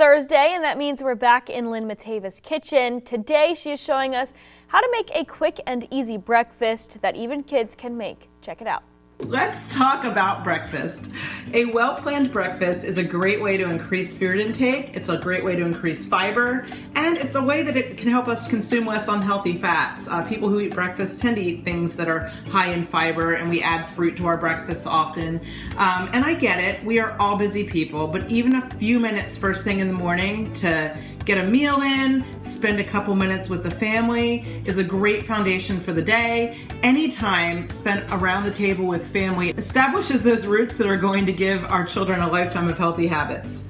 Thursday, and that means we're back in Lynn Matava's kitchen. Today, she is showing us how to make a quick and easy breakfast that even kids can make. Check it out. Let's talk about breakfast. A well-planned breakfast is a great way to increase food intake. It's a great way to increase fiber, and it's a way that it can help us consume less unhealthy fats. People who eat breakfast tend to eat things that are high in fiber, and we add fruit to our breakfasts often. And I get it, we are all busy people, but even a few minutes first thing in the morning to get a meal in, spend a couple minutes with the family is a great foundation for the day. Any time spent around the table with family establishes those roots that are going to give our children a lifetime of healthy habits.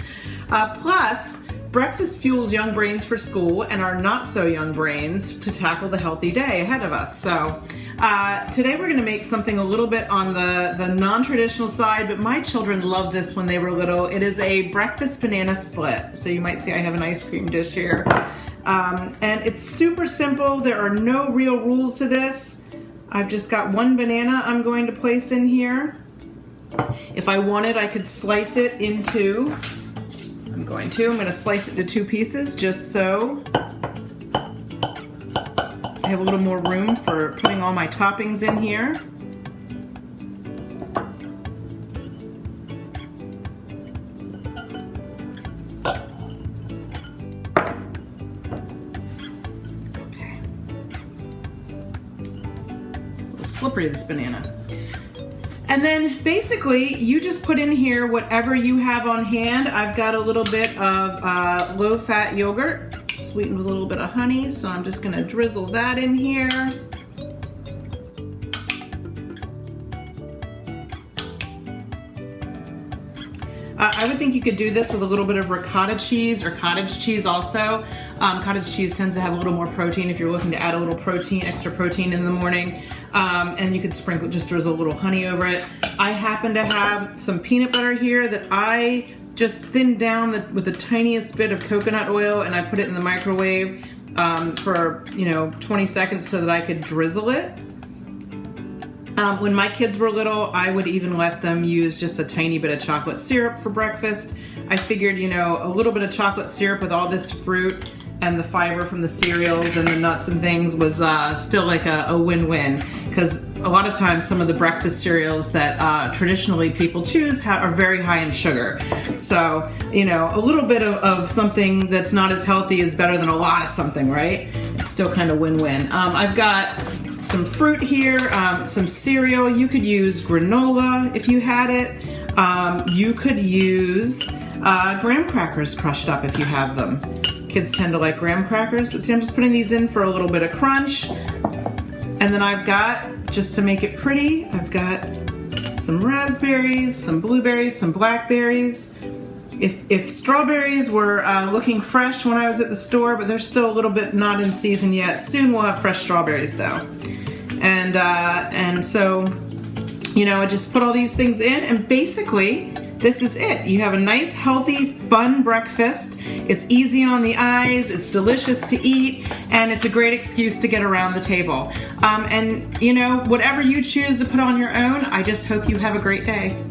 Plus, breakfast fuels young brains for school and our not so young brains to tackle the healthy day ahead of us. So today we're going to make something a little bit on the non-traditional side, but my children loved this when they were little. It is a breakfast banana split. So you might see I have an ice cream dish here. And it's super simple. There are no real rules to this. I've just got one banana I'm going to place in here. If I wanted, I could slice it into, I'm going to slice it into 2 pieces just so I have a little more room for putting all my toppings in here. Slippery, this banana. And then basically you just put in here whatever you have on hand. I've got a little bit of low-fat yogurt sweetened with a little bit of honey, so I'm just going to drizzle that in here. I would think you could do this with a little bit of ricotta cheese or cottage cheese also. Cottage cheese tends to have a little more protein if you're looking to add a little protein, extra protein in the morning. And you could sprinkle, just drizzle a little honey over it. I happen to have some peanut butter here that I just thinned down with the tiniest bit of coconut oil, and I put it in the microwave for 20 seconds so that I could drizzle it. When my kids were little, I would even let them use just a tiny bit of chocolate syrup for breakfast. I figured, a little bit of chocolate syrup with all this fruit and the fiber from the cereals and the nuts and things was still like a win-win, because a lot of times some of the breakfast cereals that traditionally people choose are very high in sugar. So, a little bit of something that's not as healthy is better than a lot of something, right? It's still kind of win-win. I've got some fruit here, some cereal. You could use granola if you had it. You could use graham crackers crushed up if you have them. Kids tend to like graham crackers, but see, I'm just putting these in for a little bit of crunch. And then I've got, just to make it pretty, I've got some raspberries, some blueberries, some blackberries. If strawberries were looking fresh when I was at the store, but they're still a little bit not in season yet. Soon we'll have fresh strawberries though. And so, I just put all these things in, and basically this is it. You have a nice, healthy, fun breakfast. It's easy on the eyes, it's delicious to eat, and it's a great excuse to get around the table. And whatever you choose to put on your own, I just hope you have a great day.